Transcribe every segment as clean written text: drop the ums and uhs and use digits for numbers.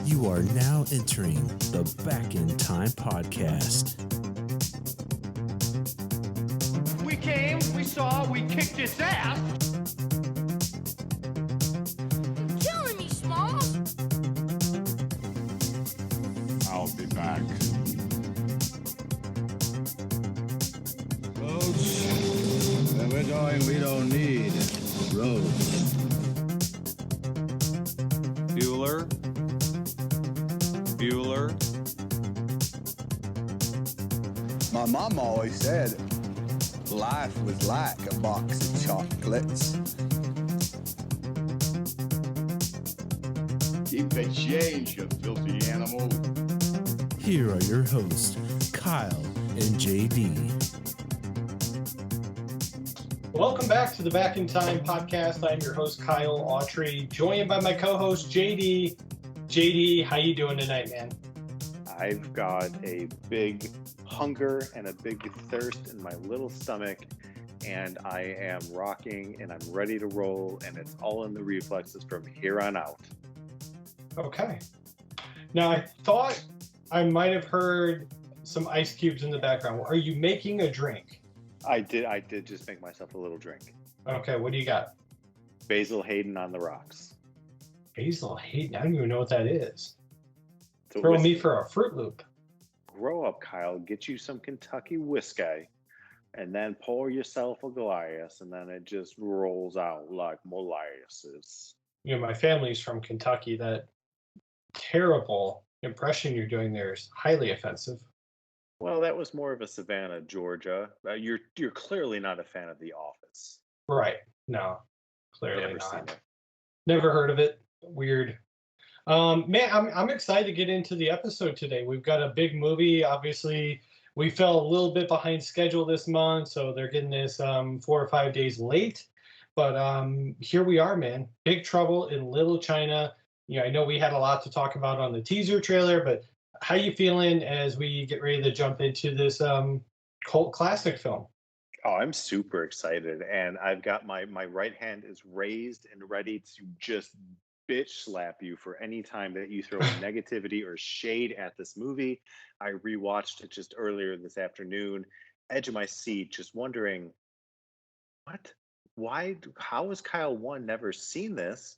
You are now entering the Back in Time podcast. We came, we saw, we kicked its ass. You're killing me, Smalls. I'll be back. Roads, where we're going, we don't need roads. Bueller. My mom always said life was like a box of chocolates. Keep the change, you filthy animal. Here are your hosts, Kyle and JD. Welcome back to the Back in Time podcast. I'm your host, Kyle Autry, joined by my co-host, JD. JD, how you doing tonight, man? I've got a big hunger and a big thirst in my little stomach, and I am rocking and I'm ready to roll, and it's all in the reflexes from here on out. Okay. Now, I thought I might have heard some ice cubes in the background. Are you making a drink? I did just make myself a little drink. Okay, what do you got? Basil Hayden on the rocks. Basil Hayden? I don't even know what that is. It's a Throw whiskey. me for a Fruit Loop. Grow up, Kyle. Get you some Kentucky whiskey, and then pour yourself a Goliath, and then it just rolls out like molasses. You know, my family's from Kentucky. That terrible impression you're doing there is highly offensive. Well, that was more of a Savannah, Georgia. You're clearly not a fan of The Office. Right. No, clearly Never not. seen it. Never heard of it. Weird. Man, I'm excited to get into the episode today. We've got a big movie. Obviously, we fell a little bit behind schedule this month, so they're getting this 4 or 5 days late. But here we are, man. Big Trouble in Little China. You know, I know we had a lot to talk about on the teaser trailer, but how you feeling as we get ready to jump into this cult classic film? Oh, I'm super excited, and I've got my right hand is raised and ready to just bitch slap you for any time that you throw negativity or shade at this movie. I rewatched it just earlier this afternoon, edge of my seat, just wondering, how has Kyle, one, never seen this?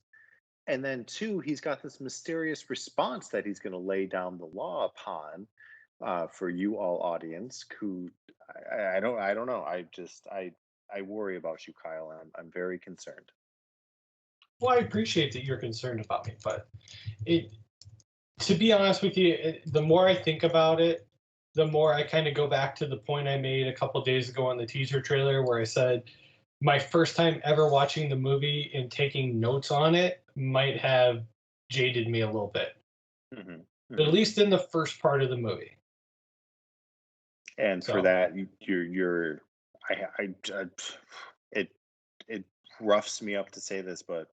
And then two, he's got this mysterious response that he's going to lay down the law upon for you all audience who I don't know. I worry about you, Kyle, and I'm very concerned. Well, I appreciate that you're concerned about me, but to be honest with you, the more I think about it, the more I kind of go back to the point I made a couple days ago on the teaser trailer where I said my first time ever watching the movie and taking notes on it might have jaded me a little bit. Mm-hmm. Mm-hmm. At least in the first part of the movie. And for that, it roughs me up to say this, but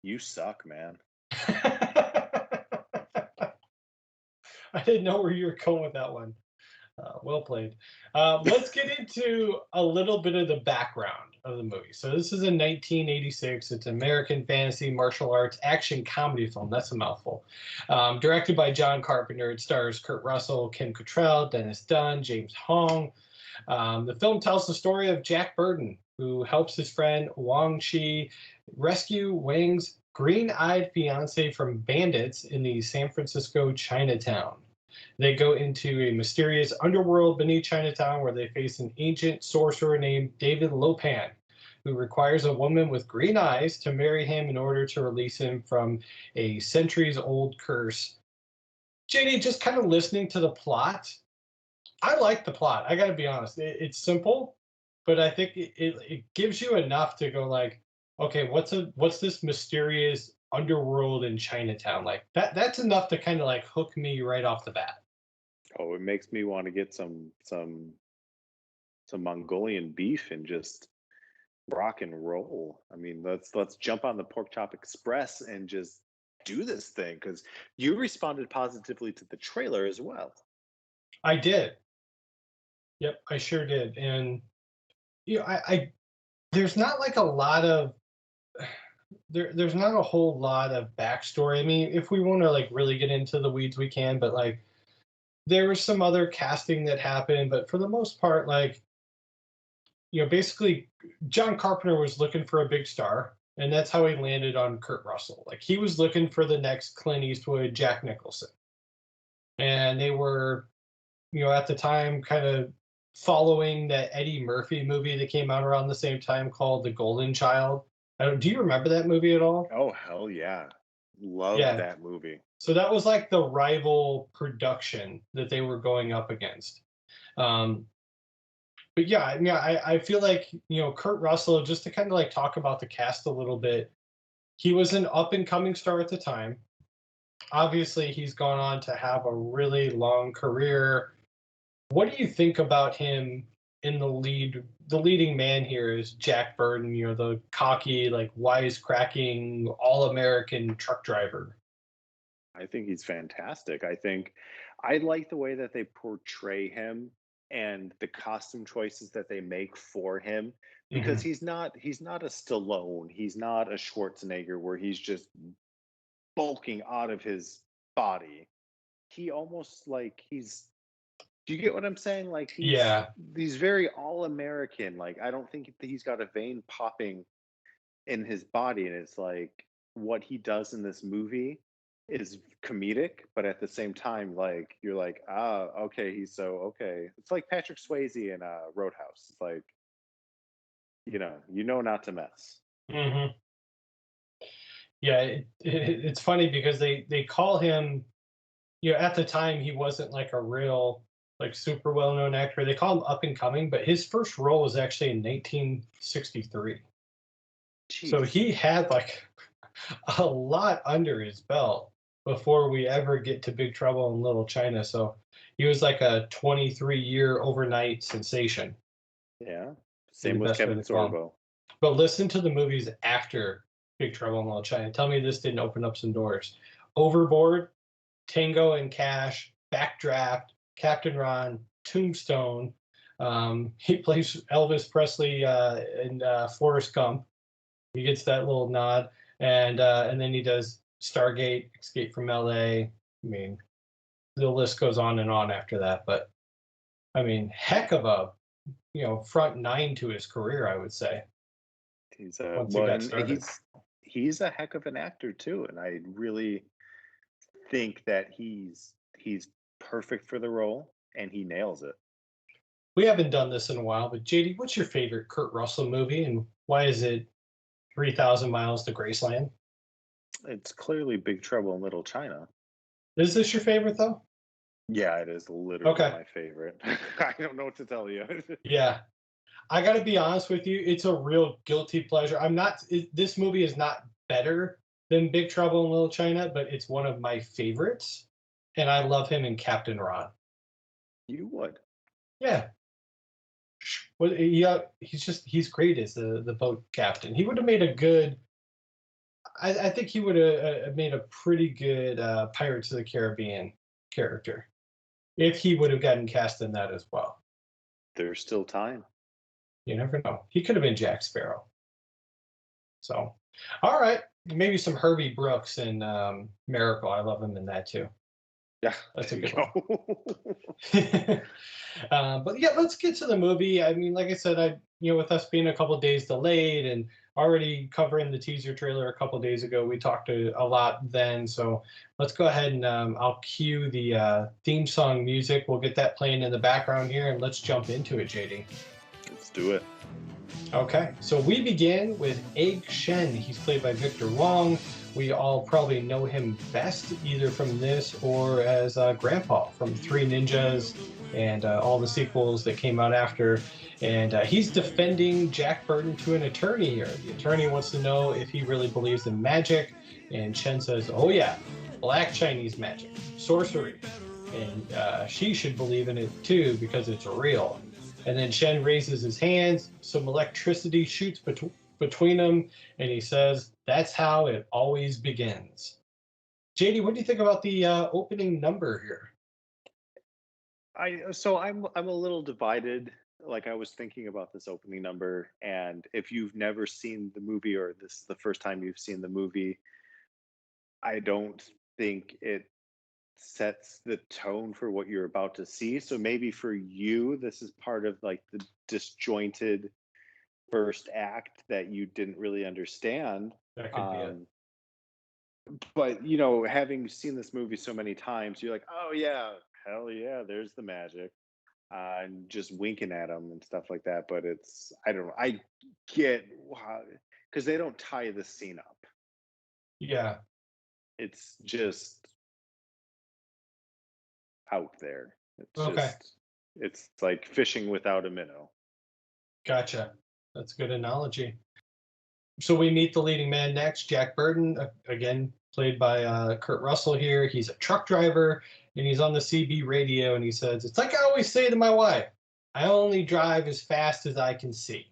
you suck, man. I didn't know where you were going with that one. Well played. Let's get into a little bit of the background of the movie. So this is a 1986. It's an American fantasy martial arts action comedy film. That's a mouthful. Directed by John Carpenter. It stars Kurt Russell, Kim Cattrall, Dennis Dunn, James Hong. The film tells the story of Jack Burton, who helps his friend Wang Chi rescue Wang's green-eyed fiancée from bandits in the San Francisco Chinatown. They go into a mysterious underworld beneath Chinatown where they face an ancient sorcerer named David Lopez, who requires a woman with green eyes to marry him in order to release him from a centuries-old curse. JD, just kind of listening to the plot, I like the plot. I got to be honest. It's simple, but I think it gives you enough to go like, okay, what's this mysterious underworld in Chinatown? Like that's enough to kind of like hook me right off the bat. Oh, it makes me want to get some Mongolian beef and just rock and roll. I mean, let's jump on the Pork Chop Express and just do this thing, because you responded positively to the trailer as well. I did. Yep, I sure did. And you know, I there's not like a lot of there's not a whole lot of backstory. I mean, if we want to like really get into the weeds, we can, but like there was some other casting that happened, but for the most part, like, basically John Carpenter was looking for a big star, and that's how he landed on Kurt Russell. Like he was looking for the next Clint Eastwood, Jack Nicholson. And they were, at the time kind of following that Eddie Murphy movie that came out around the same time called The Golden Child. Do you remember that movie at all? Oh, hell yeah. Loved Yeah. that movie. So that was like the rival production that they were going up against. But yeah, I mean, I feel like, Kurt Russell, just to kind of like talk about the cast a little bit, he was an up and coming star at the time. Obviously, he's gone on to have a really long career. What do you think about him in the lead? The leading man here is Jack Burton, the cocky, like wisecracking, all-American truck driver. I think he's fantastic. I like the way that they portray him and the costume choices that they make for him, because he's not a Stallone, he's not a Schwarzenegger where he's just bulking out of his body. He almost like do you get what I'm saying? Like he's very all-American. Like I don't think he's got a vein popping in his body, and it's like what he does in this movie is comedic, but at the same time, like you're like, okay, he's so okay. It's like Patrick Swayze in Roadhouse. It's like, not to mess. Mm-hmm. Yeah, it's funny because they call him, at the time he wasn't like a real like super well-known actor. They call him up and coming, but his first role was actually in 1963. Jeez. So he had like a lot under his belt before we ever get to Big Trouble in Little China. So he was like a 23-year overnight sensation. Yeah, same with Kevin Sorbo. But listen to the movies after Big Trouble in Little China. Tell me this didn't open up some doors. Overboard, Tango and Cash, Backdraft, Captain Ron, Tombstone. He plays Elvis Presley in Forrest Gump. He gets that little nod, and then he does Stargate, Escape from LA. I mean, the list goes on and on after that. But I mean, heck of a front nine to his career, I would say. He's he's a heck of an actor too, and I really think that he's perfect for the role, and he nails it. We haven't done this in a while, but JD, what's your favorite Kurt Russell movie, and why is it 3,000 Miles to Graceland? It's clearly Big Trouble in Little China. Is this your favorite, though? Yeah, it is literally my favorite. I don't know what to tell you. Yeah. I got to be honest with you. It's a real guilty pleasure. This movie is not better than Big Trouble in Little China, but it's one of my favorites. And I love him in Captain Ron. You would? Yeah. Well, yeah, he's great as the boat captain. He would have made a good. I think he would have made a pretty good Pirates of the Caribbean character if he would have gotten cast in that as well. There's still time. You never know. He could have been Jack Sparrow. So, all right, maybe some Herbie Brooks in Miracle. I love him in that too. Yeah, that's a good one. But yeah, let's get to the movie. I mean, like I said, with us being a couple days delayed and already covering the teaser trailer a couple days ago, we talked a lot then. So let's go ahead and I'll cue the theme song music. We'll get that playing in the background here, and let's jump into it, JD. Let's do it. Okay, so we begin with Egg Shen. He's played by Victor Wong. We all probably know him best either from this or as Grandpa from Three Ninjas and all the sequels that came out after. And he's defending Jack Burton to an attorney here. The attorney wants to know if he really believes in magic. And Shen says, oh yeah, black Chinese magic, sorcery. And she should believe in it too because it's real. And then Shen raises his hands, some electricity shoots between them, and he says, that's how it always begins. JD, what do you think about the opening number here? I'm a little divided like I was thinking about this opening number, and if you've never seen the movie or this is the first time you've seen the movie, I don't think it sets the tone for what you're about to see. So maybe for you, this is part of like the disjointed first act that you didn't really understand. That could be it. But having seen this movie so many times, you're like, oh yeah, hell yeah, there's the magic. And just winking at them and stuff like that. But I don't know. I get why, because they don't tie the scene up. Yeah. It's just out there. Okay. It's like fishing without a minnow. Gotcha. That's a good analogy. So we meet the leading man next, Jack Burton, again played by Kurt Russell here. He's a truck driver, and he's on the CB radio, and he says, "It's like I always say to my wife, I only drive as fast as I can see."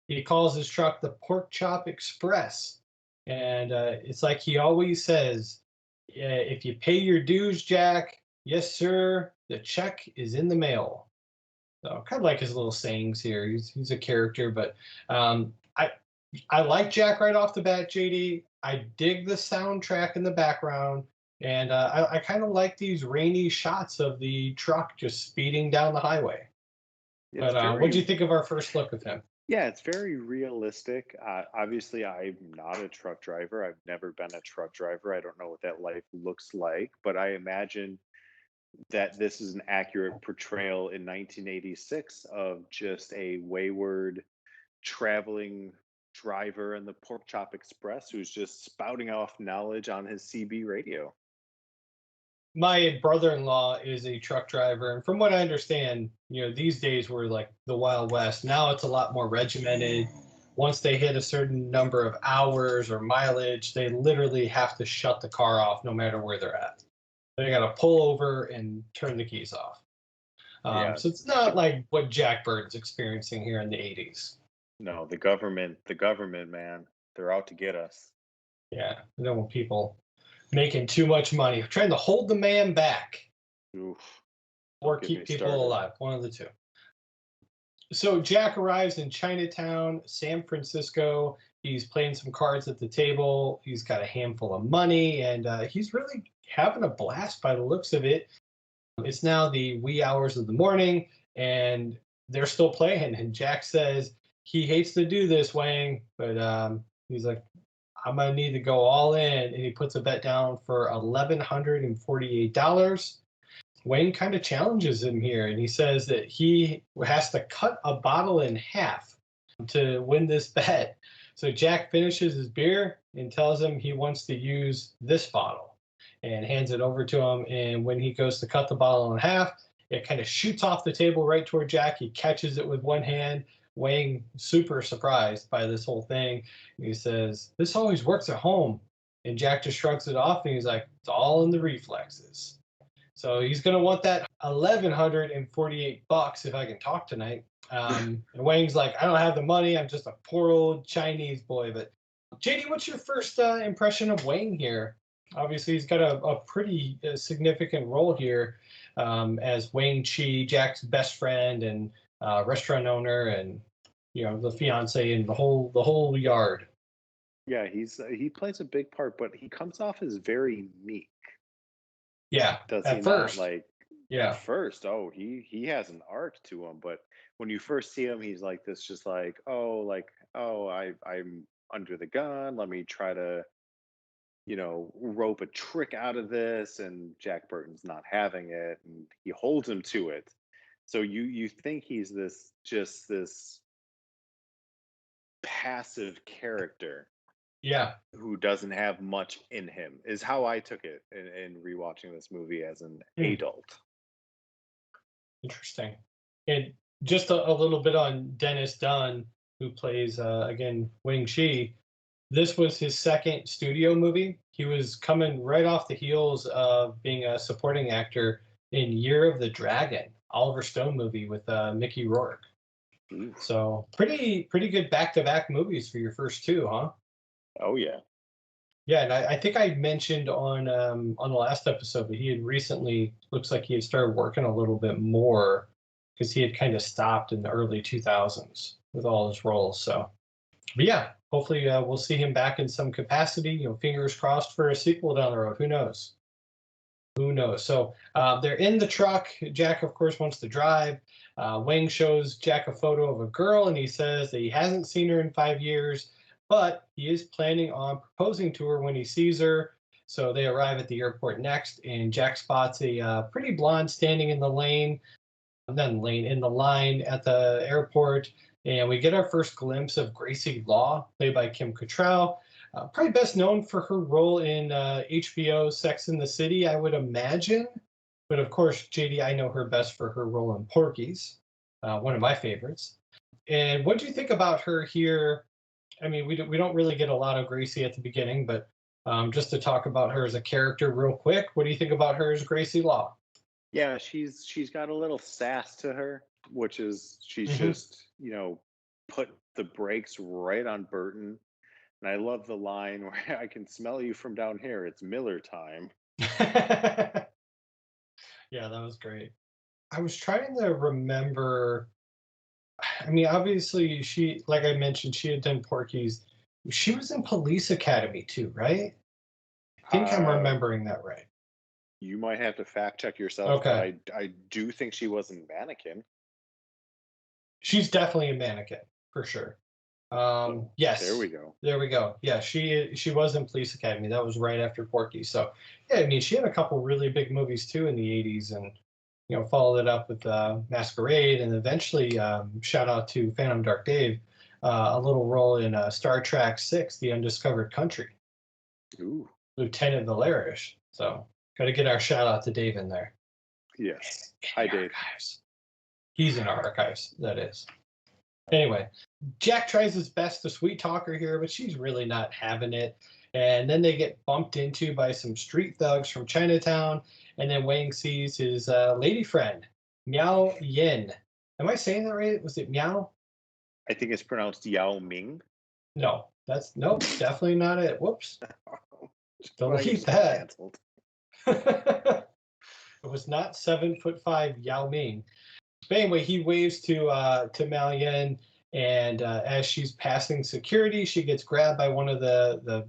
He calls his truck the Pork Chop Express, and it's like he always says, "If you pay your dues, Jack, yes, sir, the check is in the mail." So kind of like his little sayings here. He's a character, but I like Jack right off the bat, JD. I dig the soundtrack in the background, and I kind of like these rainy shots of the truck just speeding down the highway. It's But what do you think of our first look of him? Yeah, it's very realistic. Obviously, I'm not a truck driver. I've never been a truck driver. I don't know what that life looks like, but I imagine that this is an accurate portrayal in 1986 of just a wayward traveling driver in the Pork Chop Express who's just spouting off knowledge on his CB radio. My brother-in-law is a truck driver, and from what I understand, these days were like the Wild West. Now it's a lot more regimented. Once they hit a certain number of hours or mileage, they literally have to shut the car off no matter where they're at. They got to pull over and turn the keys off. So it's not like what Jack Burton's experiencing here in the 80s. No, the government, man, they're out to get us. Yeah, I don't want people making too much money, trying to hold the man back. Oof. Or keep people alive, one of the two. So Jack arrives in Chinatown, San Francisco. He's playing some cards at the table. He's got a handful of money, and he's really having a blast by the looks of it. It's now the wee hours of the morning, and they're still playing. And Jack says he hates to do this, Wang, but he's like, I'm going to need to go all in. And he puts a bet down for $1,148. Wayne kind of challenges him here, and he says that he has to cut a bottle in half to win this bet. So Jack finishes his beer and tells him he wants to use this bottle and hands it over to him. And when he goes to cut the bottle in half, it kind of shoots off the table right toward Jack. He catches it with one hand. Wayne, super surprised by this whole thing. And he says, "This always works at home." And Jack just shrugs it off, and he's like, "It's all in the reflexes." So he's going to want that $1,148 if I can talk tonight. And Wang's like, "I don't have the money. I'm just a poor old Chinese boy." But JD, what's your first impression of Wang here? Obviously, he's got a pretty significant role here as Wang Chi, Jack's best friend and restaurant owner, and the fiance and the whole yard. Yeah, he plays a big part, but he comes off as very meek. Yeah, does at he first. not? Like, yeah, at first, he has an arc to him, but when you first see him, he's like this, just like, I'm under the gun. Let me try to, rope a trick out of this, and Jack Burton's not having it, and he holds him to it. So you think he's this passive character, yeah, who doesn't have much in him, is how I took it in rewatching this movie as an adult. Interesting. And just a little bit on Dennis Dunn, who plays again Wang Chi. This was his second studio movie. He was coming right off the heels of being a supporting actor in Year of the Dragon, Oliver Stone movie with Mickey Rourke. Ooh. So pretty good back-to-back movies for your first two, huh? Oh yeah. Yeah, and I think I mentioned on the last episode that he had recently, looks like he had started working a little bit more. because he had kind of stopped in the early 2000s with all his roles. So, but yeah, hopefully we'll see him back in some capacity. You know, fingers crossed for a sequel down the road. Who knows? Who knows? So they're in the truck. Jack, of course, wants to drive. Wang shows Jack a photo of a girl, and he says that he hasn't seen her in 5 years, but he is planning on proposing to her when he sees her. So they arrive at the airport next, and Jack spots a pretty blonde standing in the lane, not in the lane, in the line at the airport. And we get our first glimpse of Gracie Law, played by Kim Cattrall. Probably best known for her role in HBO Sex and the City, I would imagine. But of course, JD, I know her best for her role in Porky's, one of my favorites. And what do you think about her here? I mean, we don't really get a lot of Gracie at the beginning, but just to talk about her as a character real quick, what do you think about her as Gracie Law? Yeah, she's got a little sass to her, which is she's just, put the brakes right on Burton. And I love the line where I can smell you from down here. It's Miller time. Yeah, that was great. I was trying to remember. I mean, obviously, she, like I mentioned, she had done Porky's. She was in Police Academy too, right? I think I'm remembering that right. You might have to fact check yourself. Okay. But I do think she was in Mannequin. She's definitely a mannequin for sure. Yes. There we go. There we go. Yeah, she was in Police Academy. That was right after Porky. So yeah, I mean, she had a couple really big movies too in the '80s, and followed it up with Masquerade, and eventually shout out to Phantom Dark Dave, a little role in Star Trek VI: The Undiscovered Country. Ooh. Lieutenant Valerish. So got to get our shout out to Dave in there. Yes. Hi, Dave. Archives. He's in our archives, that is. Anyway, Jack tries his best to sweet talk her here, but she's really not having it. And then they get bumped into by some street thugs from Chinatown. And then Wang sees his lady friend, Miao Yin. Am I saying that right? Was it Miao? I think it's pronounced Yao Ming. No, nope, definitely not it. Whoops. Delete that. It was not 7'5" Yao Ming. But anyway, he waves to Miao Yin, and as she's passing security, she gets grabbed by one of the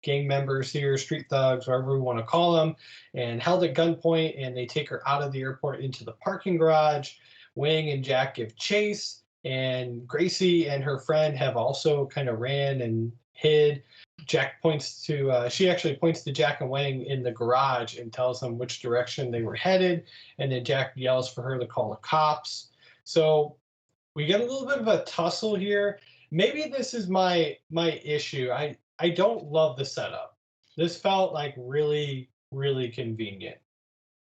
gang members here, street thugs, whatever we want to call them, and held at gunpoint, and they take her out of the airport into the parking garage. Wang and Jack give chase, and Gracie and her friend have also kind of ran and hid. Jack points to, she actually points to Jack and Wang in the garage and tells them which direction they were headed, and then Jack yells for her to call the cops. So we get a little bit of a tussle here. Maybe this is my issue. I don't love the setup. This felt like really, really convenient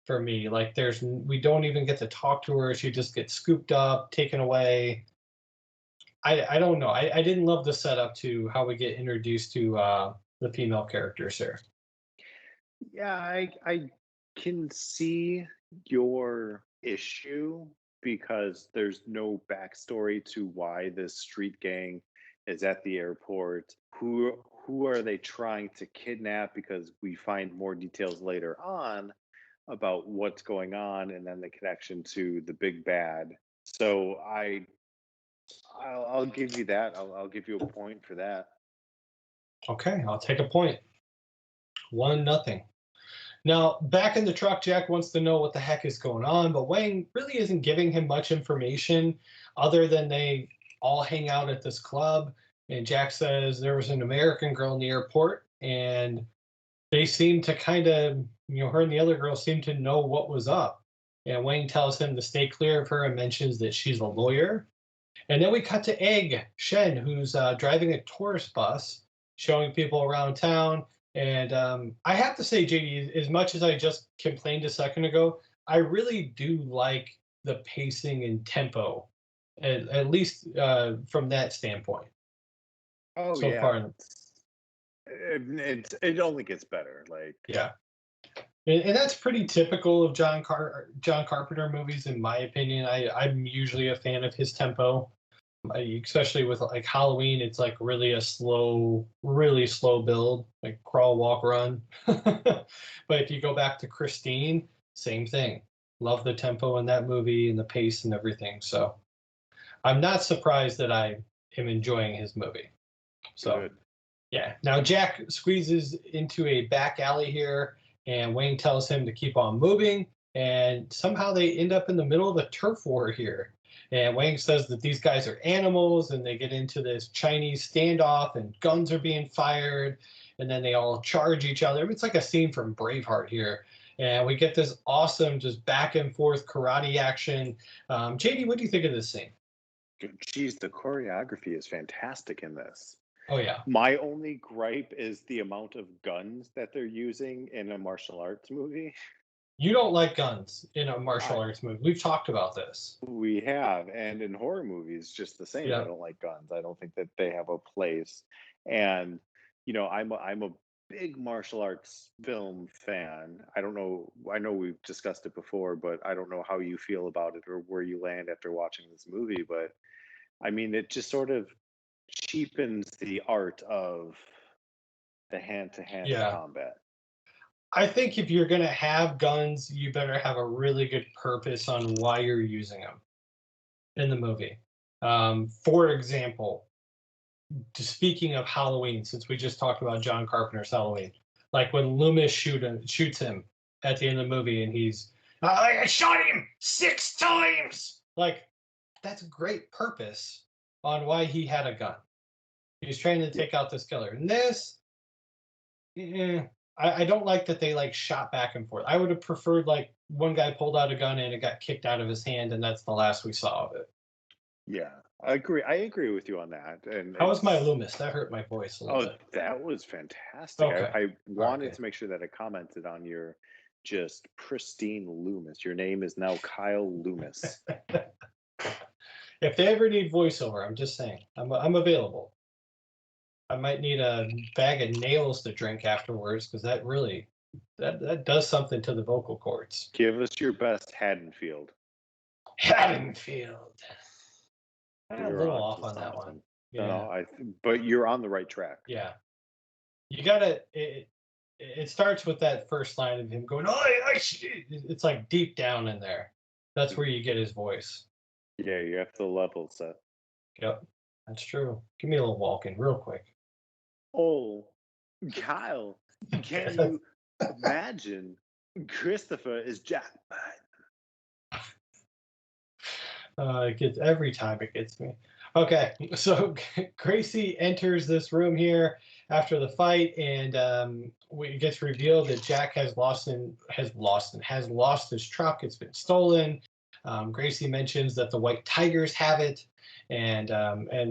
for me. Like we don't even get to talk to her. She just gets scooped up, taken away. I don't know. I didn't love the setup to how we get introduced to the female characters here. Yeah, I can see your issue because there's no backstory to why this street gang is at the airport. Who are they trying to kidnap? Because we find more details later on about what's going on, and then the connection to the big bad. So I'll give you that. I'll give you a point for that. Okay, I'll take a point. 1-0. Now, back in the truck, Jack wants to know what the heck is going on, but Wang really isn't giving him much information other than they all hang out at this club. And Jack says there was an American girl in the airport, and they seem to kind of, her and the other girl seem to know what was up. And Wang tells him to stay clear of her and mentions that she's a lawyer. And then we cut to Egg Shen, who's driving a tourist bus, showing people around town. And I have to say, JD, as much as I just complained a second ago, I really do like the pacing and tempo, at least from that standpoint. Oh, so yeah. Far. It only gets better. Like, yeah. And that's pretty typical of John Carpenter movies, in my opinion. I'm usually a fan of his tempo, especially with like Halloween. It's like really slow build, like crawl, walk, run. But if you go back to Christine, same thing. Love the tempo in that movie and the pace and everything. So I'm not surprised that I am enjoying his movie. So Good. yeah. Now Jack squeezes into a back alley here, and Wang tells him to keep on moving. And somehow they end up in the middle of a turf war here. And Wang says that these guys are animals, and they get into this Chinese standoff, and guns are being fired, and then they all charge each other. It's like a scene from Braveheart here. And we get this awesome just back and forth karate action. JD, what do you think of this scene? Geez, the choreography is fantastic in this. Oh, yeah. My only gripe is the amount of guns that they're using in a martial arts movie. You don't like guns in a martial arts movie. We've talked about this. We have, and in horror movies, just the same. Yeah. I don't like guns. I don't think that they have a place. And I'm a big martial arts film fan. I don't know. I know we've discussed it before, but I don't know how you feel about it or where you land after watching this movie. But I mean, it just sort of cheapens the art of the hand-to-hand combat. I think if you're going to have guns, you better have a really good purpose on why you're using them in the movie. For example, speaking of Halloween, since we just talked about John Carpenter's Halloween, like when Loomis shoots him at the end of the movie, and he's, I shot him 6 times. Like, that's a great purpose on why he had a gun. He's trying to take out this killer. And this, I don't like that they like shot back and forth. I would have preferred like one guy pulled out a gun and it got kicked out of his hand, and that's the last we saw of it. Yeah, I agree with you on that. And how was my Loomis? That hurt my voice a little bit. That was fantastic. Okay. I wanted to make sure that I commented on your just pristine Loomis. Your name is now Kyle Loomis. If they ever need voiceover, I'm just saying, I'm available. I might need a bag of nails to drink afterwards, because that really that does something to the vocal cords. Give us your best Haddonfield. Haddonfield. I'm a You're little on off to on that one. something. Yeah. No, but you're on the right track. Yeah. You gotta. It starts with that first line of him going, "Oh, it's like deep down in there. That's where you get his voice." Yeah, you have to level set. Yep, that's true. Give me a little walk-in real quick. Oh, Kyle, can you imagine Christopher is Jack Burton? It gets every time it gets me. Okay, so Gracie enters this room here after the fight, and it gets revealed that Jack has lost his truck. It's been stolen. Gracie mentions that the White Tigers have it, and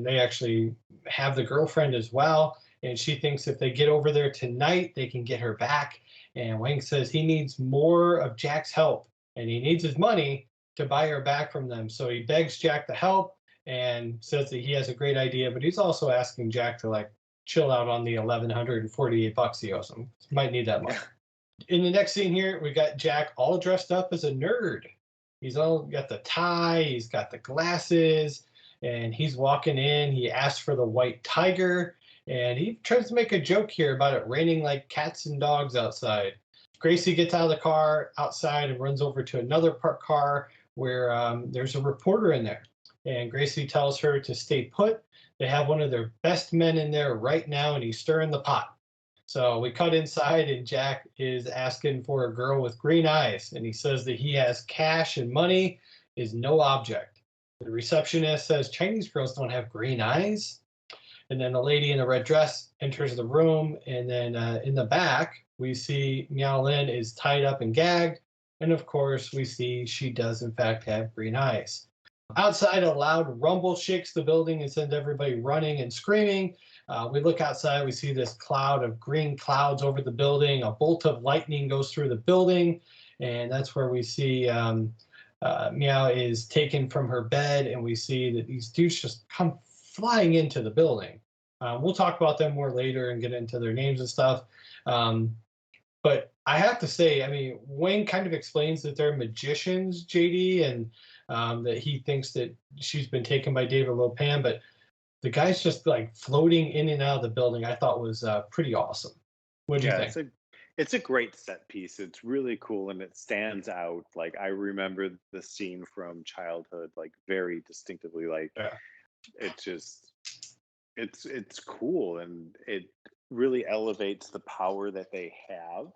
they actually have the girlfriend as well. And she thinks if they get over there tonight, they can get her back. And Wang says he needs more of Jack's help, and he needs his money to buy her back from them. So he begs Jack to help and says that he has a great idea, but he's also asking Jack to like chill out on the $1,148 he owes him. He might need that money. In the next scene here, we got Jack all dressed up as a nerd. He's all got the tie, he's got the glasses, and he's walking in. He asks for the White Tiger, and he tries to make a joke here about it raining like cats and dogs outside. Gracie gets out of the car outside and runs over to another parked car where there's a reporter in there. And Gracie tells her to stay put. They have one of their best men in there right now, and he's stirring the pot. So we cut inside, and Jack is asking for a girl with green eyes, and he says that he has cash and money is no object. The receptionist says Chinese girls don't have green eyes. And then the lady in the red dress enters the room, and then in the back, we see Miao Lin is tied up and gagged. And of course, we see she does in fact have green eyes. Outside, a loud rumble shakes the building and sends everybody running and screaming. We look outside, we see this cloud of green clouds over the building. A bolt of lightning goes through the building, and that's where we see Miao is taken from her bed, and we see that these dudes just come flying into the building. We'll talk about them more later and get into their names and stuff. But I have to say, I mean, Wang kind of explains that they're magicians, JD, and that he thinks that she's been taken by David Lopan, but the guy's just like floating in and out of the building. I thought was pretty awesome. What do you think? It's a great set piece. It's really cool and it stands out. Like I remember the scene from childhood like very distinctively. Like Yeah. it just it's cool and it really elevates the power that they have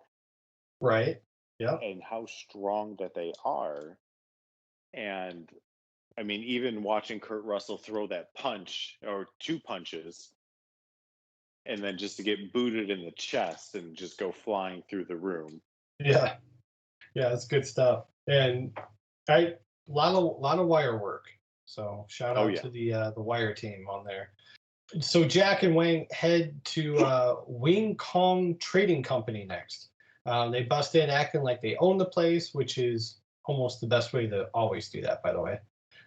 Right. Yep. and how strong that they are. And I mean, even watching Kurt Russell throw that punch or two punches and then just to get booted in the chest and just go flying through the room. Yeah. Yeah, it's good stuff. And I lot of wire work. So shout Oh, out yeah. to the wire team on there. So Jack and Wang head to Wing Kong Trading Company next. They bust in acting like they own the place, which is almost the best way to always do that, by the way.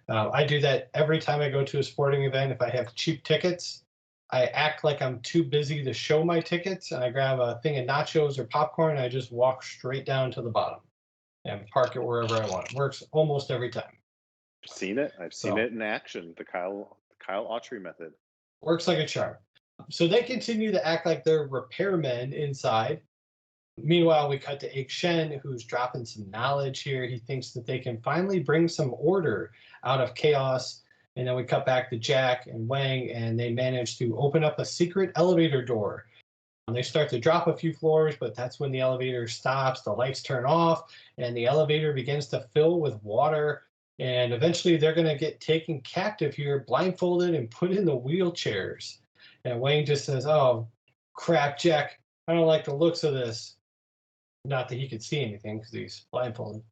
I do that every time I go to a sporting event. If I have cheap tickets, I act like I'm too busy to show my tickets, and I grab a thing of nachos or popcorn, and I just walk straight down to the bottom and park it wherever I want. It works almost every time. Seen it. I've seen So- it in action. The Kyle Autry method. Works like a charm. So they continue to act like they're repairmen inside. Meanwhile, we cut to Ike Shen, who's dropping some knowledge here. He thinks that they can finally bring some order out of chaos. And then we cut back to Jack and Wang, and they manage to open up a secret elevator door. And they start to drop a few floors, but that's when the elevator stops, the lights turn off, and the elevator begins to fill with water. And eventually they're going to get taken captive here, blindfolded, and put in the wheelchairs. And Wang just says, "Oh, crap, Jack. I don't like the looks of this." Not that he could see anything because he's blindfolded.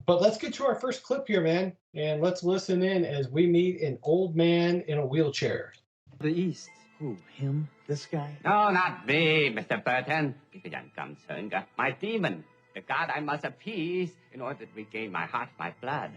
But let's get to our first clip here, man. And let's listen in as we meet an old man in a wheelchair. The East. Who? Him? This guy? No, not me, Mr. Burton. My demon. The god I must appease in order to regain my heart, my blood.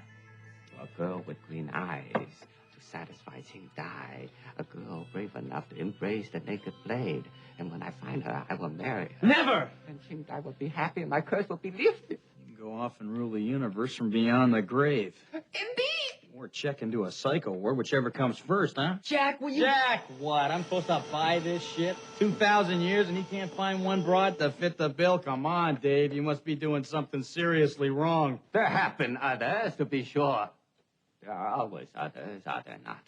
A girl with green eyes to satisfy King Dai. A girl brave enough to embrace the naked blade. And when I find her, I will marry her. Never! And King Dai will be happy and my curse will be lifted. You can go off and rule the universe from beyond the grave. Indeed! Or check into a psycho ward, whichever comes first, huh? Jack, will you... Jack, what? I'm supposed to buy this shit? 2,000 years and he can't find one broad to fit the bill? Come on, Dave. You must be doing something seriously wrong. There have been others, to be sure. There are always others, are there not?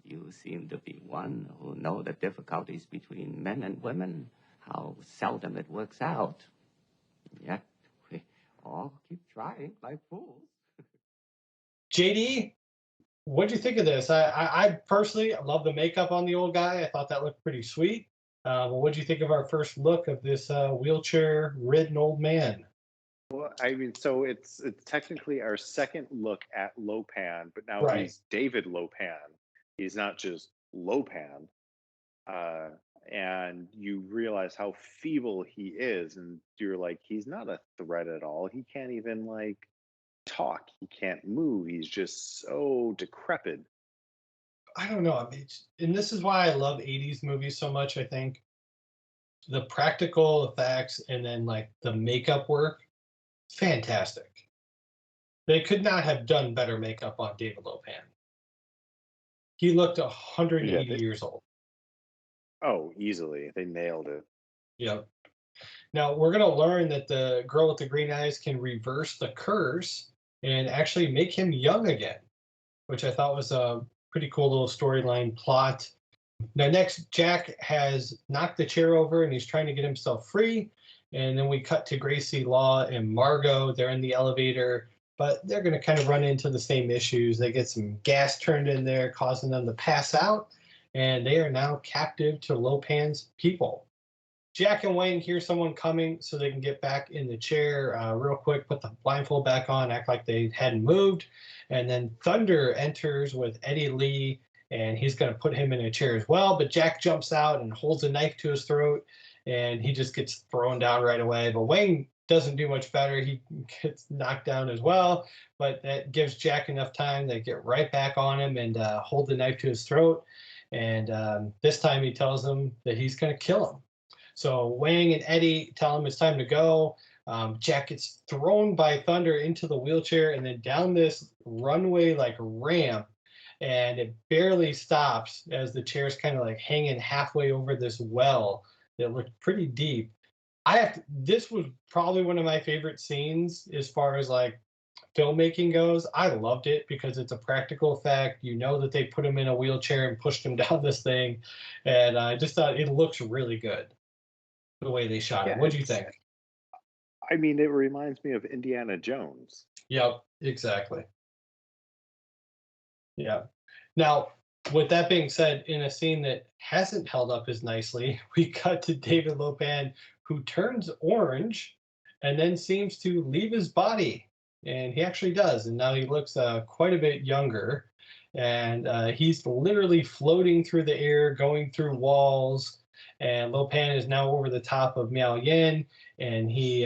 You seem to be one who know the difficulties between men and women, how seldom it works out. Yet we all keep trying like fools. JD, what do you think of this? I personally love the makeup on the old guy. I thought that looked pretty sweet. But what do you think of our first look of this wheelchair-ridden old man? Well, I mean, so it's technically our second look at Lopan, but now Right. he's David Lopan. He's not just Lopan. And you realize how feeble he is, and you're like, he's not a threat at all. He can't even like talk. He can't move. He's just so decrepit. I don't know. I mean, and this is why I love 80s movies so much, I think. The practical effects and then like the makeup work, fantastic. They could not have done better makeup on David Lopan. He looked 180 years old. Oh, easily. They nailed it. Yep. Now we're going to learn that the girl with the green eyes can reverse the curse and actually make him young again, which I thought was a pretty cool little storyline plot. Now next, Jack has knocked the chair over and he's trying to get himself free. And then we cut to Gracie Law and Margot. They're in the elevator, but they're going to kind of run into the same issues. They get some gas turned in there, causing them to pass out. And they are now captive to Lopan's people. Jack and Wang hear someone coming so they can get back in the chair real quick, put the blindfold back on, act like they hadn't moved. And then Thunder enters with Eddie Lee, and he's going to put him in a chair as well. But Jack jumps out and holds a knife to his throat, and he just gets thrown down right away. But Wang doesn't do much better. He gets knocked down as well, but that gives Jack enough time to get right back on him and hold the knife to his throat. And this time he tells him that he's going to kill him. So Wang and Eddie tell him it's time to go. Jack gets thrown by Thunder into the wheelchair and then down this runway like ramp, and it barely stops as the chair's kind of like hanging halfway over this well that looked pretty deep. This was probably one of my favorite scenes as far as like filmmaking goes. I loved it because it's a practical effect. You know that they put him in a wheelchair and pushed him down this thing, and I just thought it looks really good the way they shot it. Yeah, What do you think? I mean, it reminds me of Indiana Jones. Yep, exactly. Yeah. Now, with that being said, in a scene that hasn't held up as nicely, we cut to David Lopan, who turns orange and then seems to leave his body. And he actually does. And now he looks quite a bit younger. And he's literally floating through the air, going through walls. And Lopan is now over the top of Miao Yin. And he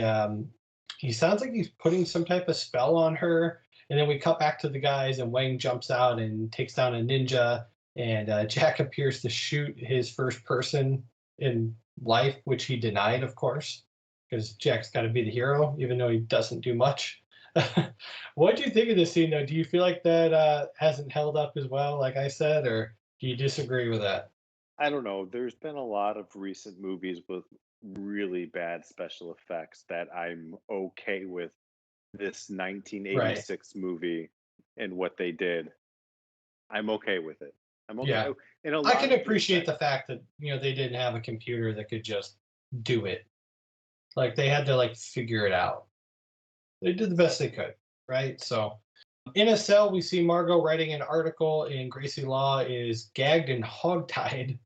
sounds like he's putting some type of spell on her. And then we cut back to the guys, and Wang jumps out and takes down a ninja. And Jack appears to shoot his first person in life, which he denied, of course, because Jack's got to be the hero, even though he doesn't do much. What do you think of this scene, though? Do you feel like that hasn't held up as well, like I said, or do you disagree with that? I don't know. There's been a lot of recent movies with really bad special effects that I'm okay with this 1986 movie and what they did. I'm okay with it. I'm okay. Yeah. I can appreciate the fact that, you know, they didn't have a computer that could just do it. Like, they had to, like, figure it out. They did the best they could, right? So in a cell, we see Margot writing an article, and Gracie Law is gagged and hogtied.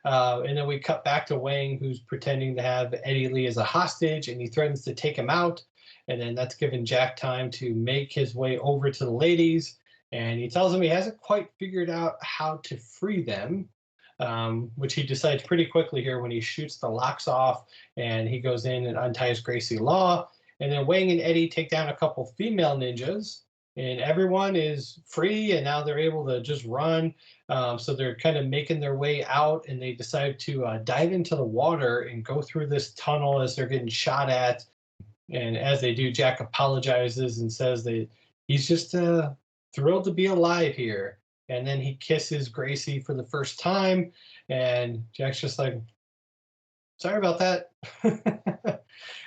And then we cut back to Wang, who's pretending to have Eddie Lee as a hostage, and he threatens to take him out. And then that's given Jack time to make his way over to the ladies. And he tells them he hasn't quite figured out how to free them, which he decides pretty quickly here when he shoots the locks off, and he goes in and unties Gracie Law. And then Wang and Eddie take down a couple female ninjas, and everyone is free, and now they're able to just run. So they're kind of making their way out, and they decide to dive into the water and go through this tunnel as they're getting shot at. And as they do, Jack apologizes and says that he's just thrilled to be alive here. And then he kisses Gracie for the first time, and Jack's just like, sorry about that.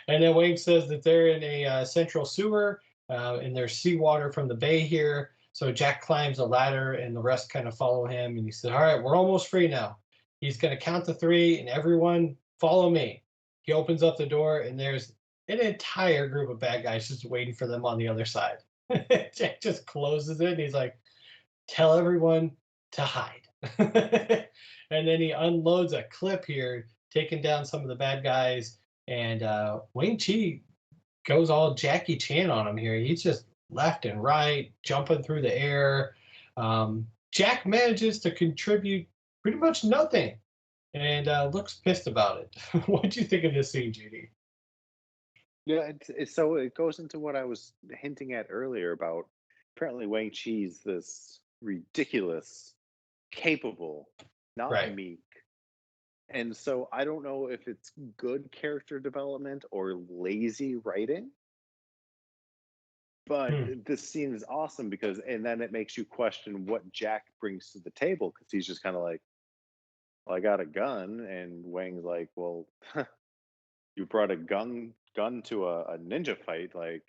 And then Wang says that they're in a central sewer, and there's seawater from the bay here. So Jack climbs a ladder, and the rest kind of follow him. And he said, all right, we're almost free now. He's going to count to 3, and everyone follow me. He opens up the door, and there's an entire group of bad guys just waiting for them on the other side. Jack just closes it, and he's like, tell everyone to hide. And then he unloads a clip here, taking down some of the bad guys. And Wang Chi goes all Jackie Chan on him here. He's just left and right, jumping through the air. Jack manages to contribute pretty much nothing, and looks pissed about it. What do you think of this scene, JD? Yeah, so it goes into what I was hinting at earlier about apparently Wang Chi's this ridiculous, capable, not meek. And so I don't know if it's good character development or lazy writing. But this scene is awesome because, and then it makes you question what Jack brings to the table, because he's just kind of like, well, I got a gun. And Wang's like, well, you brought a gun to a ninja fight. Like,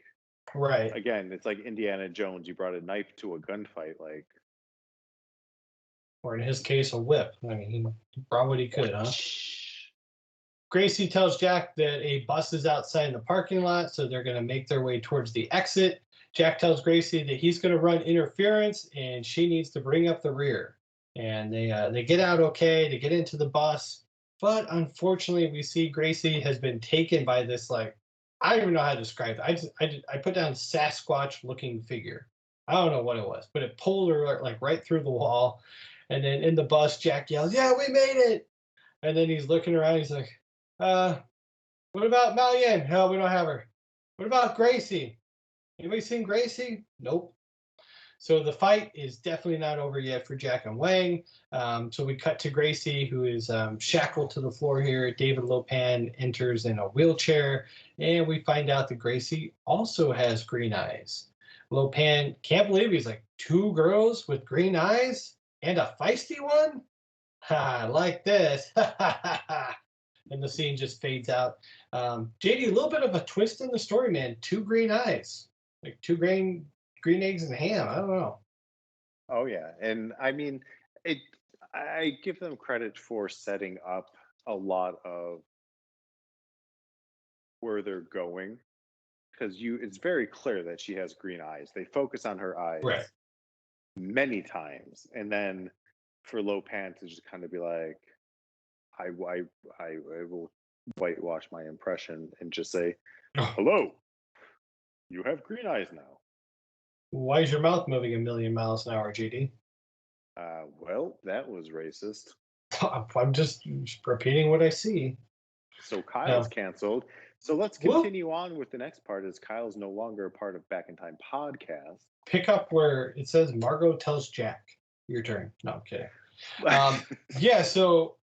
right. Again, it's like Indiana Jones. You brought a knife to a gunfight. Like, or in his case, a whip. I mean, he brought what he could, huh? Gracie tells Jack that a bus is outside in the parking lot, so they're going to make their way towards the exit. Jack tells Gracie that he's going to run interference, and she needs to bring up the rear. And they get out okay to get into the bus. But unfortunately, we see Gracie has been taken by this, like, I don't even know how to describe it. I put down Sasquatch-looking figure. I don't know what it was, but it pulled her like right through the wall. And then in the bus, Jack yells, yeah, we made it. And then he's looking around. He's like, what about Mao Yin? Hell, we don't have her. What about Gracie? Anybody seen Gracie? Nope. So the fight is definitely not over yet for Jack and Wang. So we cut to Gracie, who is shackled to the floor here. David Lopan enters in a wheelchair, and we find out that Gracie also has green eyes. Lopan can't believe he's like, 2 girls with green eyes? And a feisty one? Ha, like this. And the scene just fades out. JD, a little bit of a twist in the story, man. 2 green eyes, like 2 green eggs and ham. I don't know. Oh yeah, and I mean, it. I give them credit for setting up a lot of where they're going, because it's very clear that she has green eyes. They focus on her eyes Right. many times, and then for Lopan to just kind of be like, I will whitewash my impression and just say, hello, you have green eyes now. Why is your mouth moving a million miles an hour, JD? Well, that was racist. I'm just repeating what I see. So Kyle's canceled. So let's continue on with the next part, as Kyle's no longer a part of Back in Time podcast. Pick up where it says Margot tells Jack. Your turn. No, I'm kidding. Yeah, so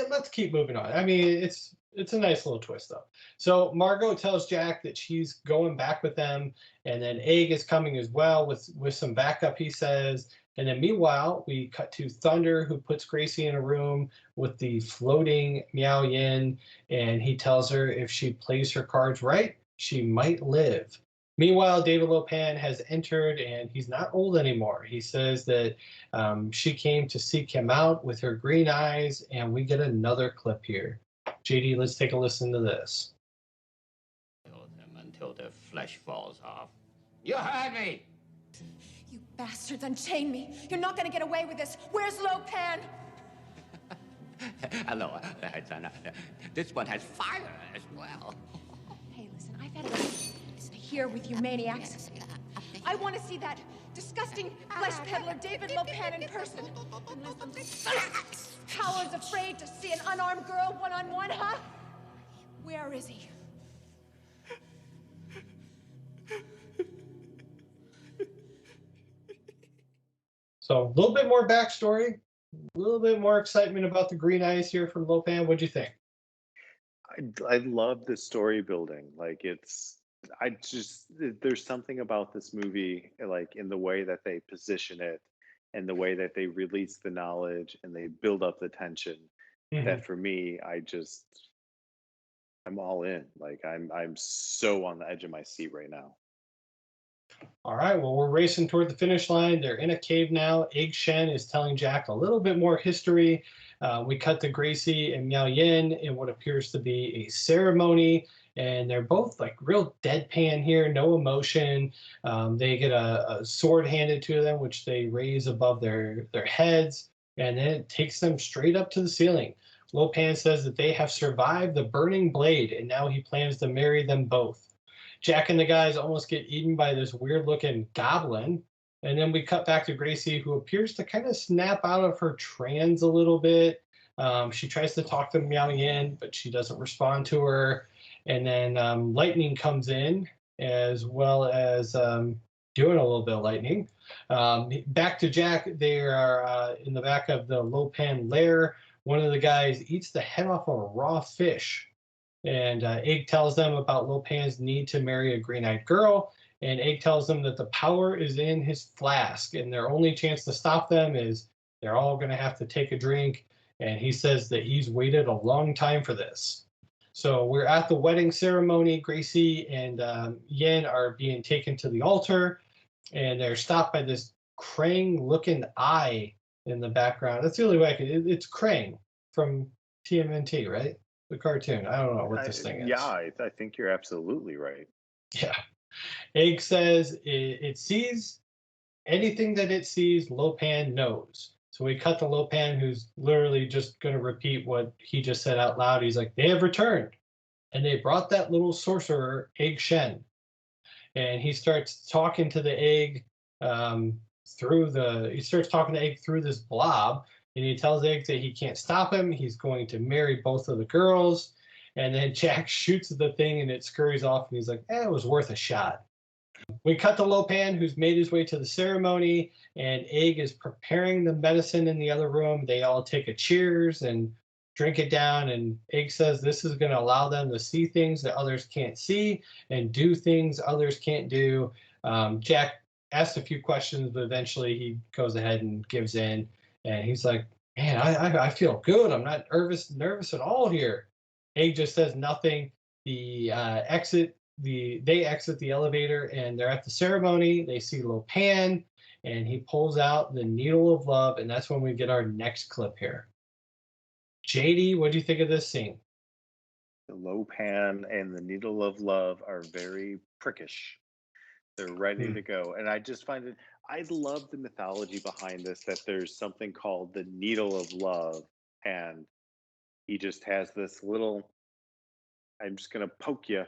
let's keep moving on. I mean, it's a nice little twist though. So Margot tells Jack that she's going back with them, and then Egg is coming as well with some backup, he says. And then meanwhile, we cut to Thunder, who puts Gracie in a room with the floating Miao Yin, and he tells her if she plays her cards right, she might live. Meanwhile, David Lopan has entered, and he's not old anymore. He says that she came to seek him out with her green eyes, and we get another clip here. JD, let's take a listen to this. Kill them until their flesh falls off. You heard me! You bastards, unchain me. You're not gonna get away with this. Where's Lopan? Hello, son. This one has fire as well. Hey, listen, I've had enough here with you maniacs. I want to see that disgusting flesh peddler David Lopan in person. Cowards afraid to see an unarmed girl one-on-one, huh? Where is he? So a little bit more backstory, a little bit more excitement about the green eyes here from Lopan. What'd you think? I love the story building. Like there's something about this movie, like in the way that they position it and the way that they release the knowledge and they build up the tension, that for me, I'm all in. Like I'm so on the edge of my seat right now. All right, well, we're racing toward the finish line. They're in a cave now. Egg Shen is telling Jack a little bit more history. We cut to Gracie and Miao Yin in what appears to be a ceremony, and they're both like real deadpan here, no emotion. They get a sword handed to them, which they raise above their heads, and then it takes them straight up to the ceiling. Lopan says that they have survived the burning blade, and now he plans to marry them both. Jack and the guys almost get eaten by this weird-looking goblin. And then we cut back to Gracie, who appears to kind of snap out of her trance a little bit. She tries to talk to Miao Yin, but she doesn't respond to her. And then lightning comes in, as well as doing a little bit of lightning. Back to Jack, they are in the back of the Lopan lair. One of the guys eats the head off of a raw fish. And Egg tells them about Lopan's need to marry a green-eyed girl. And Egg tells them that the power is in his flask. And their only chance to stop them is they're all going to have to take a drink. And he says that he's waited a long time for this. So we're at the wedding ceremony. Gracie and Yin are being taken to the altar. And they're stopped by this Krang-looking eye in the background. That's the only way I can... It's Krang from TMNT, right? The cartoon. I don't know what this thing is. Yeah, I think you're absolutely right. Yeah. Egg says it sees anything that it sees, Lopan knows. So we cut to Lopan, who's literally just going to repeat what he just said out loud. He's like, they have returned. And they brought that little sorcerer, Egg Shen. And he starts talking to the egg through this blob. And he tells Egg that he can't stop him. He's going to marry both of the girls. And then Jack shoots the thing and it scurries off. And he's like, it was worth a shot. We cut to Lopan, who's made his way to the ceremony. And Egg is preparing the medicine in the other room. They all take a cheers and drink it down. And Egg says this is going to allow them to see things that others can't see and do things others can't do. Jack asked a few questions, but eventually he goes ahead and gives in. And he's like, man, I feel good. I'm not nervous at all here. Egg just says nothing. They exit the elevator, and they're at the ceremony. They see Lopez, and he pulls out the needle of love, and that's when we get our next clip here. JD, what do you think of this scene? The Lopez and the needle of love are very prickish. They're ready to go. And I just find it, I love the mythology behind this, that there's something called the needle of love. And he just has this little, I'm just going to poke you,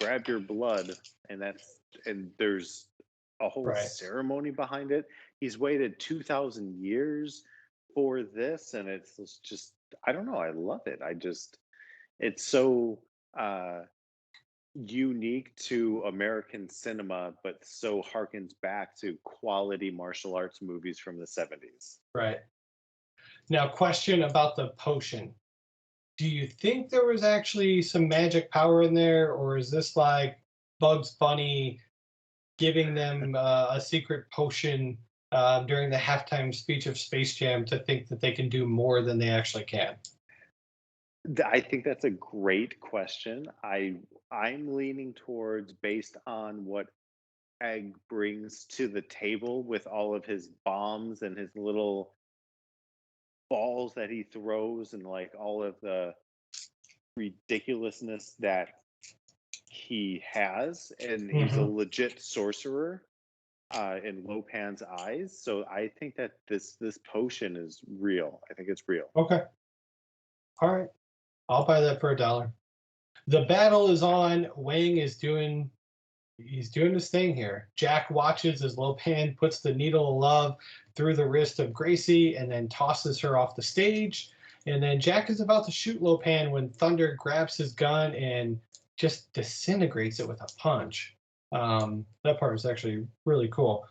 grab your blood. And there's a whole ceremony behind it. He's waited 2,000 years for this. And it's just, I don't know. I love it. It's so unique to American cinema, but so harkens back to quality martial arts movies from the 70s. Right. Now, question about the potion. Do you think there was actually some magic power in there, or is this like Bugs Bunny giving them a secret potion during the halftime speech of Space Jam to think that they can do more than they actually can? I think that's a great question. I'm leaning towards, based on what Egg brings to the table with all of his bombs and his little balls that he throws, and like all of the ridiculousness that he has, and he's a legit sorcerer in Lopez's eyes. So I think that this potion is real. I think it's real. Okay. All right. I'll buy that for $1. The battle is on. Wang is doing his thing here. Jack watches as Lopez puts the needle of love through the wrist of Gracie and then tosses her off the stage. And then Jack is about to shoot Lopez when Thunder grabs his gun and just disintegrates it with a punch. That part is actually really cool.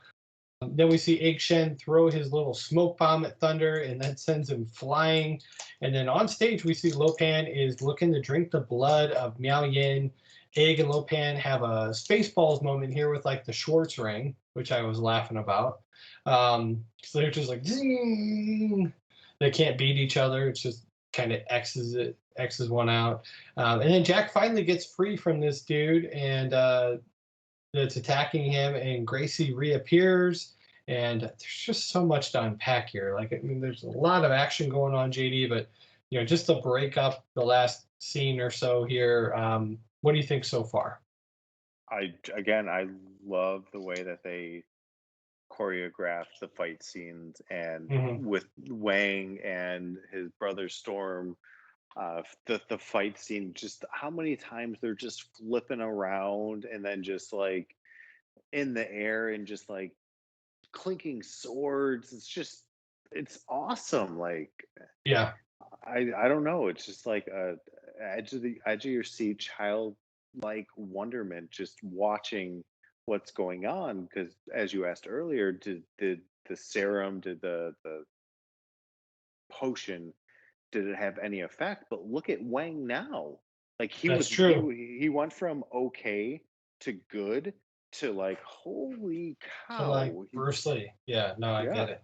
Then we see Egg Shen throw his little smoke bomb at Thunder, and that sends him flying. And then on stage, we see Lopez is looking to drink the blood of Miao Yin. Egg and Lopez have a Spaceballs moment here with like the Schwartz ring, which I was laughing about. So they're just like, zing! They can't beat each other. It's just kind of X's one out. And then Jack finally gets free from this dude, and that's attacking him, and Gracie reappears, and there's just so much to unpack here. Like, I mean, there's a lot of action going on, JD, but just to break up the last scene or so here, what do you think so far? I love the way that they choreograph the fight scenes, and with Wang and his brother Storm, the fight scene, just how many times they're just flipping around and then just like in the air and just like clinking swords. It's awesome. Like, yeah, I don't know. It's just like a edge of your seat, childlike wonderment, just watching what's going on. Because as you asked earlier, did the serum, did the potion, did it have any effect? But look at Wang now. Like, he went from okay to good to like, holy cow. To like Bruce Lee. Yeah, no, I get it.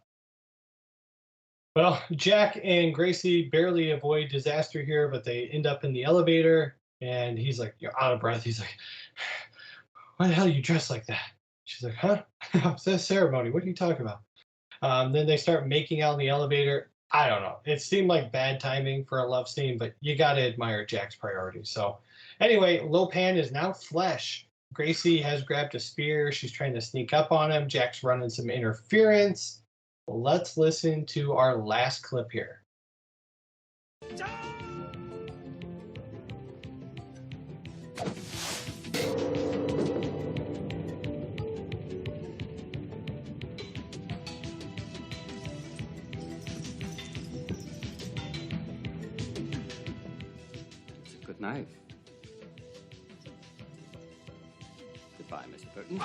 Well, Jack and Gracie barely avoid disaster here, but they end up in the elevator, and he's like, you're out of breath. He's like, why the hell are you dressed like that? She's like, huh? It's a ceremony. What are you talking about? Then they start making out in the elevator. I don't know. It seemed like bad timing for a love scene, but you got to admire Jack's priorities. So anyway, Lopez is now flesh. Gracie has grabbed a spear. She's trying to sneak up on him. Jack's running some interference. Let's listen to our last clip here. Good knife. Goodbye, Mr. Burton.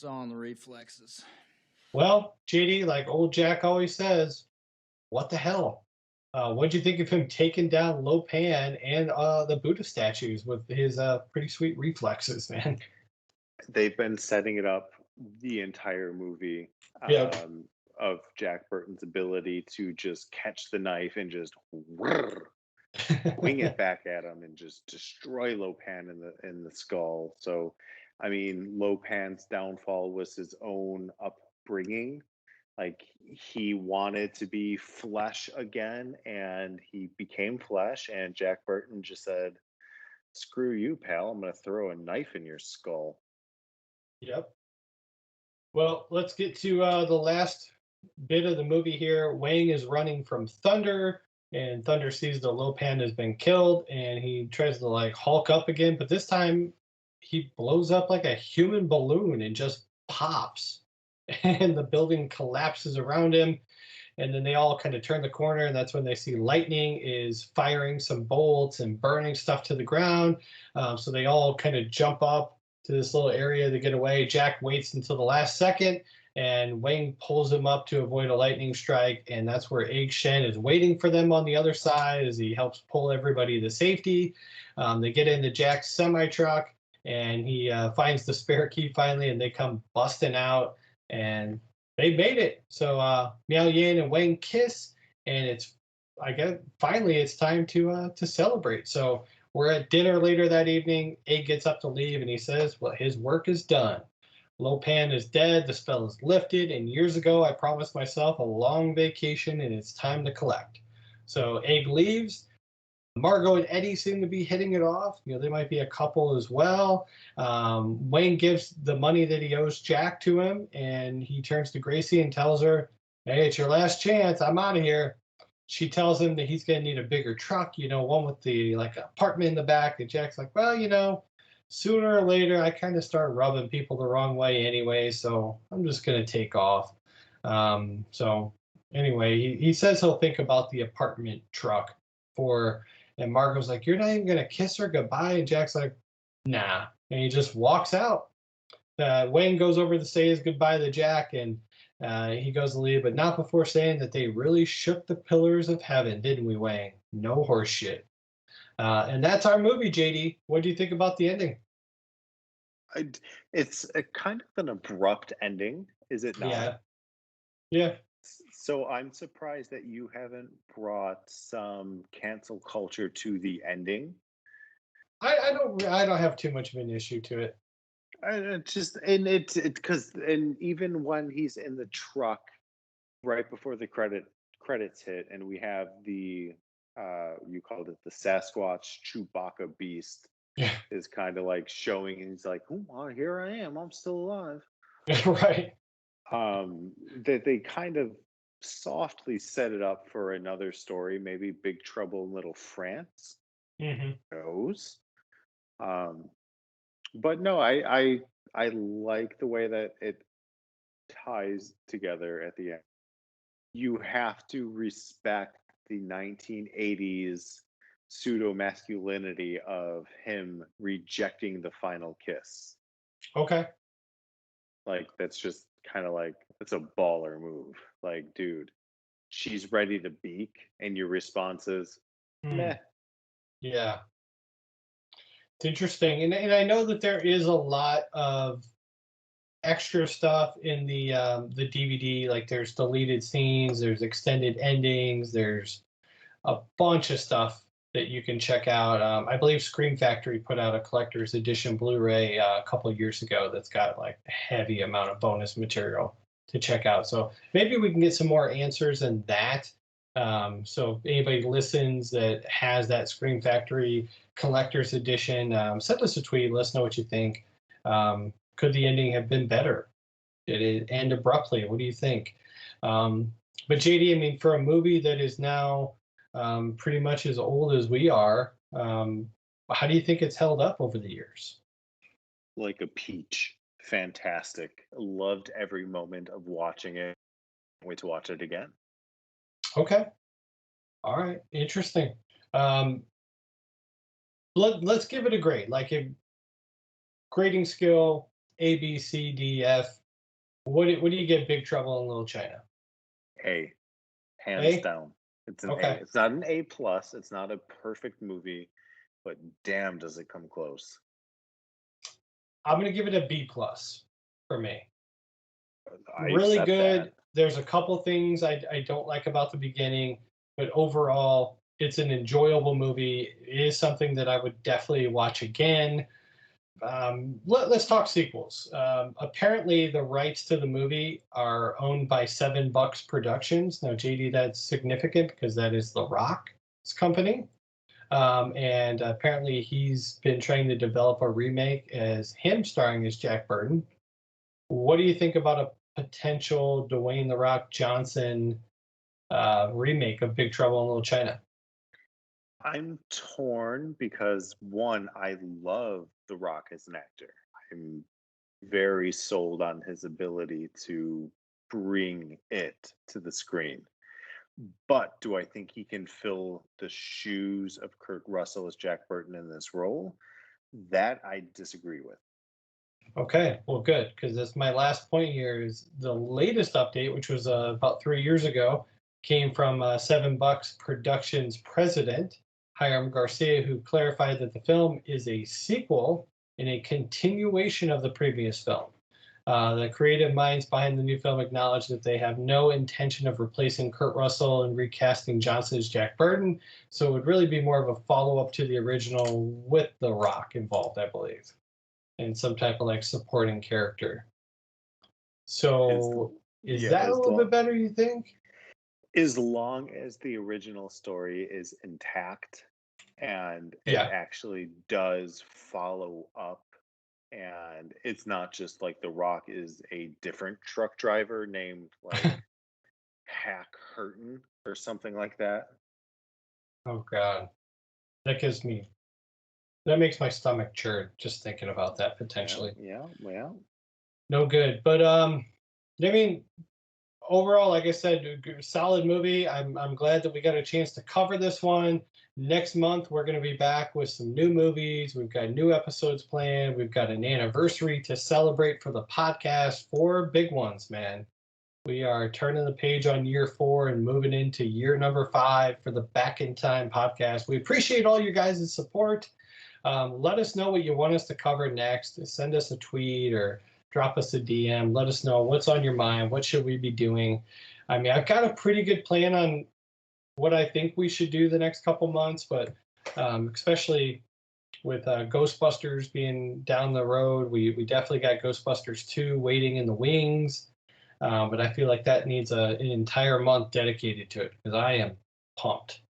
all in the reflexes. Well, JD, like old Jack always says, what the hell? What'd you think of him taking down Lopan and the Buddha statues with his pretty sweet reflexes, man? They've been setting it up the entire movie Yep. of Jack Burton's ability to just catch the knife and just wing it back at him and just destroy Lopan in the skull. So, I mean, Lopan's downfall was his own upbringing. Like, he wanted to be flesh again, and he became flesh. And Jack Burton just said, "Screw you, pal! I'm going to throw a knife in your skull." Yep. Well, let's get to the last bit of the movie here. Wang is running from Thunder, and Thunder sees the Lopan has been killed, and he tries to like Hulk up again, but this time he blows up like a human balloon and just pops, and the building collapses around him. And then they all kind of turn the corner, and that's when they see lightning is firing some bolts and burning stuff to the ground. So they all kind of jump up to this little area to get away. Jack waits until the last second, and Wang pulls him up to avoid a lightning strike. And that's where Egg Shen is waiting for them on the other side as he helps pull everybody to safety. They get into Jack's semi-truck, and he finds the spare key finally, and they come busting out, and they made it. So Miao Yin and Wang kiss, and I guess finally it's time to celebrate. So we're at dinner later that evening. Egg gets up to leave, and he says, well, his work is done. Lopan is dead, the spell is lifted, and years ago I promised myself a long vacation, and it's time to collect. So Egg leaves. Margot and Eddie seem to be hitting it off. You know, they might be a couple as well. Wayne gives the money that he owes Jack to him, and he turns to Gracie and tells her, "Hey, it's your last chance. I'm out of here." She tells him that he's going to need a bigger truck, you know, one with the like apartment in the back. And Jack's like, "Well, you know, sooner or later I kind of start rubbing people the wrong way anyway, so I'm just going to take off." So anyway, he says he'll think about the apartment truck and Margot's like, "You're not even going to kiss her goodbye?" And Jack's like, "Nah." And he just walks out. Wayne goes over to say his goodbye to Jack, and he goes to leave, but not before saying that they really shook the pillars of heaven, didn't we, Wayne? No horse shit. And that's our movie, JD. What do you think about the ending? It's a kind of an abrupt ending, is it not? Yeah. So I'm surprised that you haven't brought some cancel culture to the ending. I don't have too much of an issue to it. And even when he's in the truck right before the credits hit, and we have the you called it the Sasquatch Chewbacca beast, is kind of like showing, and he's like, "Oh, here I am, I'm still alive." Right. That they kind of softly set it up for another story, maybe Big Trouble in Little France. Knows. But no, I like the way that it ties together at the end. You have to respect the 1980s pseudo masculinity of him rejecting the final kiss. Okay. Like, that's just kind of like, it's a baller move. Like, dude, she's ready to beak, and your response is, meh. Yeah. It's interesting. And I know that there is a lot of extra stuff in the DVD. Like, there's deleted scenes, there's extended endings, there's a bunch of stuff that you can check out. I believe Scream Factory put out a collector's edition Blu-ray a couple of years ago that's got like a heavy amount of bonus material to check out. So maybe we can get some more answers in that. So if anybody listens that has that Scream Factory collector's edition, send us a tweet. Let us know what you think. Could the ending have been better? Did it end abruptly? What do you think? But JD, I mean, for a movie that is now pretty much as old as we are, how do you think it's held up over the years? Like a peach. Fantastic. Loved every moment of watching it. Can't wait to watch it again. Okay. All right. Interesting. Let's give it a grade. Like, a grading scale, A, B, C, D, F. What do you get Big Trouble in Little China? A, hands A? down. It's an Okay. A. It's not an A plus. It's not a perfect movie, but damn, does it come close. I'm gonna give it a B plus for me. I Really accept good. that. There's a couple things I don't like about the beginning, but overall, it's an enjoyable movie. It is something that I would definitely watch again. Let's talk sequels. Apparently, the rights to the movie are owned by $7 Productions. Now, JD, that's significant because that is The Rock's company. And apparently, he's been trying to develop a remake as him starring as Jack Burton. What do you think about a potential Dwayne The Rock Johnson remake of Big Trouble in Little China? I'm torn because one, I love The Rock as an actor. I'm very sold on his ability to bring it to the screen. But do I think he can fill the shoes of Kurt Russell as Jack Burton in this role? That I disagree with. Okay, well, good, because that's my last point here is the latest update, which was about 3 years ago, came from $7 Productions president, Hiram Garcia, who clarified that the film is a sequel and a continuation of the previous film. The creative minds behind the new film acknowledge that they have no intention of replacing Kurt Russell and recasting Johnson as Jack Burton, so it would really be more of a follow-up to the original with The Rock involved, I believe, and some type of like supporting character. So is that a little bit better, you think? As long as the original story is intact and it actually does follow up, and it's not just like The Rock is a different truck driver named like Hack Hurton or something like that. Oh God, that makes my stomach churn just thinking about that potentially. Yeah. No good, but I mean, overall, like I said, solid movie. I'm glad that we got a chance to cover this one. Next month, we're going to be back with some new movies. We've got new episodes planned. We've got an anniversary to celebrate for the podcast. 4 big ones, man. We are turning the page on year 4 and moving into year number 5 for the Back in Time podcast. We appreciate all your guys' support. Let us know what you want us to cover next. Send us a tweet or drop us a DM. Let us know what's on your mind. What should we be doing? I mean, I've got a pretty good plan on what I think we should do the next couple months, but especially with Ghostbusters being down the road, we definitely got Ghostbusters 2 waiting in the wings. But I feel like that needs an entire month dedicated to it because I am pumped.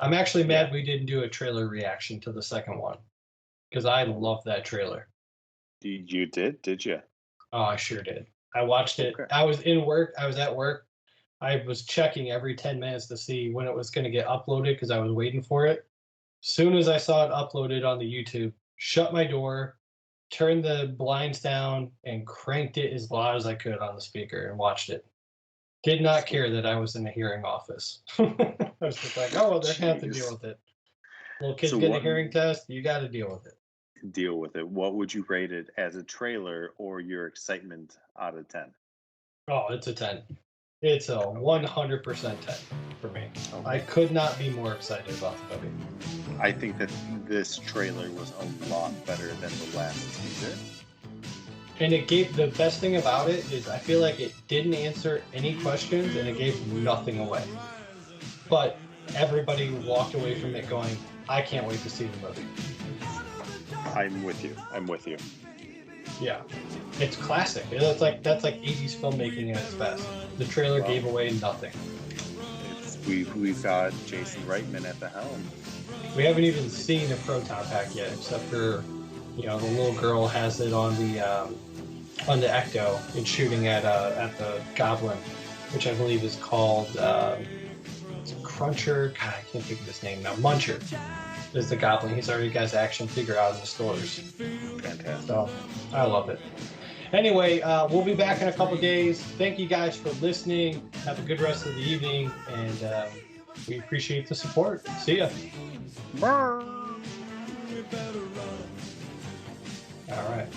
I'm actually mad we didn't do a trailer reaction to the second one because I love that trailer. You did you? Oh, I sure did. I watched it. Okay. I was at work. I was checking every 10 minutes to see when it was going to get uploaded because I was waiting for it. Soon as I saw it uploaded on the YouTube, shut my door, turned the blinds down, and cranked it as loud as I could on the speaker and watched it. Did not care that I was in a hearing office. I was just like, oh, well, they're going to have to deal with it. Little kids get a hearing test, you got to deal with it. Deal with it. What would you rate it as a trailer or your excitement out of 10? Oh, it's a 10. It's a 100% 10 for me. Okay. I could not be more excited about the movie. I think that this trailer was a lot better than the last teaser. And it gave, the best thing about it is I feel like it didn't answer any questions and it gave nothing away. But everybody walked away from it going, I can't wait to see the movie. I'm with you. Yeah, it's classic. That's like 80s filmmaking at its best. The trailer gave away nothing. We've got Jason Reitman at the helm. We haven't even seen a proton pack yet, except for the little girl has it on the Ecto and shooting at the Goblin, which I believe is called Cruncher. God, I can't think of his name now. Muncher is the Goblin. He's already got his action figure out in the stores. Fantastic. So I love it. Anyway, we'll be back in a couple days. Thank you guys for listening. Have a good rest of the evening, and we appreciate the support. See ya. Bye. All right.